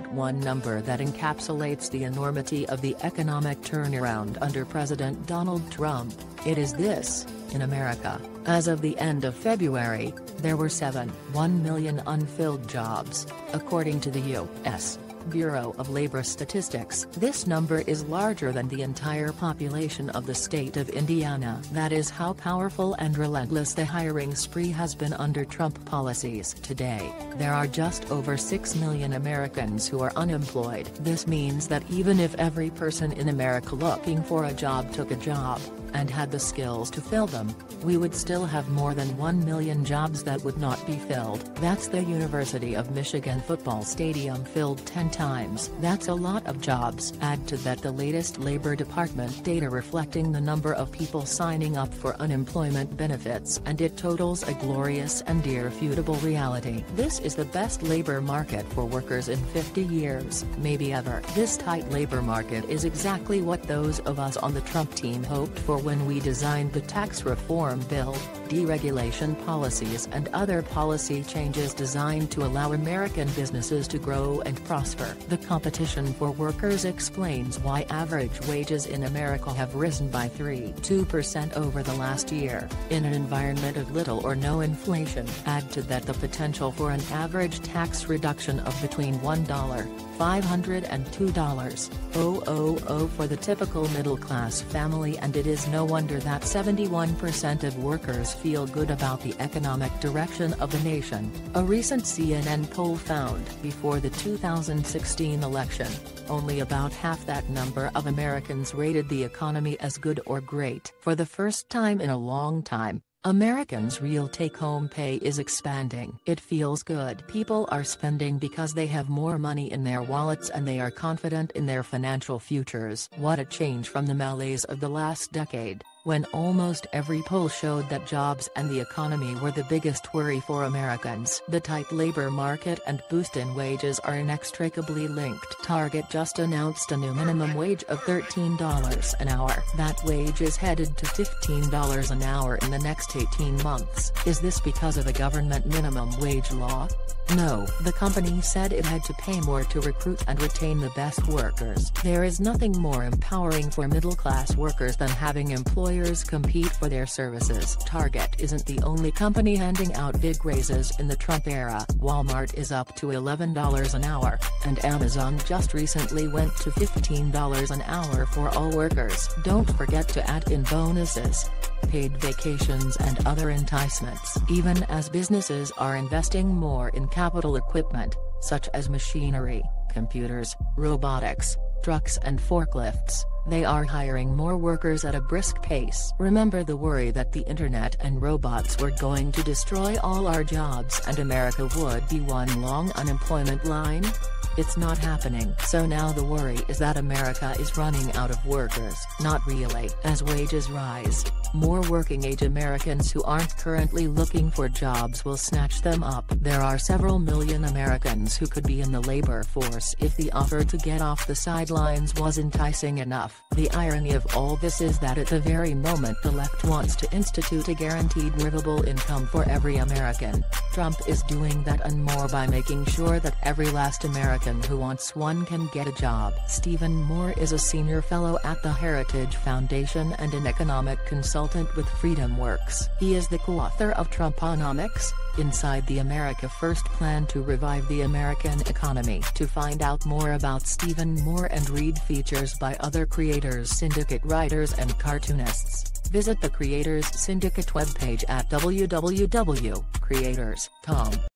want one number that encapsulates the enormity of the economic turnaround under President Donald Trump, it is this: in America, as of the end of February, there were 7.1 million unfilled jobs, according to the U.S. Bureau of Labor Statistics. This number is larger than the entire population of the state of Indiana. That is how powerful and relentless the hiring spree has been under Trump policies. Today, there are just over 6 million Americans who are unemployed. This means that even if every person in America looking for a job took a job, and had the skills to fill them, we would still have more than 1 million jobs that would not be filled. That's the University of Michigan football stadium filled 10 times. That's a lot of jobs. Add to that the latest Labor Department data reflecting the number of people signing up for unemployment benefits, and it totals a glorious and irrefutable reality. This is the best labor market for workers in 50 years, maybe ever. This tight labor market is exactly what those of us on the Trump team hoped for when we designed the tax reform bill, deregulation policies and other policy changes designed to allow American businesses to grow and prosper. The competition for workers explains why average wages in America have risen by 3.2% over the last year, in an environment of little or no inflation. Add to that the potential for an average tax reduction of between $1.500 and $2.000 for the typical middle-class family, and it is no wonder that 71% of workers feel good about the economic direction of the nation. A recent CNN poll found, before the 2016 election, only about half that number of Americans rated the economy as good or great. For the first time in a long time, Americans' real take-home pay is expanding. It feels good. People are spending because they have more money in their wallets and they are confident in their financial futures. What a change from the malaise of the last decade, when almost every poll showed that jobs and the economy were the biggest worry for Americans. The tight labor market and boost in wages are inextricably linked. Target just announced a new minimum wage of $13 an hour. That wage is headed to $15 an hour in the next 18 months. Is this because of a government minimum wage law? No, the company said it had to pay more to recruit and retain the best workers. There is nothing more empowering for middle-class workers than having employers compete for their services. Target isn't the only company handing out big raises in the Trump era. Walmart is up to $11 an hour, and Amazon just recently went to $15 an hour for all workers. Don't forget to add in bonuses, paid vacations and other enticements. Even as businesses are investing more in capital equipment, such as machinery, computers, robotics, trucks and forklifts, they are hiring more workers at a brisk pace. Remember the worry that the internet and robots were going to destroy all our jobs and America would be one long unemployment line? It's not happening. So now the worry is that America is running out of workers. Not really. As wages rise, more working-age Americans who aren't currently looking for jobs will snatch them up. There are several million Americans who could be in the labor force if the offer to get off the sidelines was enticing enough. The irony of all this is that at the very moment the left wants to institute a guaranteed livable income for every American, Trump is doing that and more by making sure that every last American who wants one can get a job. Stephen Moore is a senior fellow at the Heritage Foundation and an economic consultant with FreedomWorks. He is the co-author of Trumponomics, Inside the America First Plan to Revive the American Economy. To find out more about Stephen Moore and read features by other Creators Syndicate writers and cartoonists, visit the Creators Syndicate webpage at www.creators.com.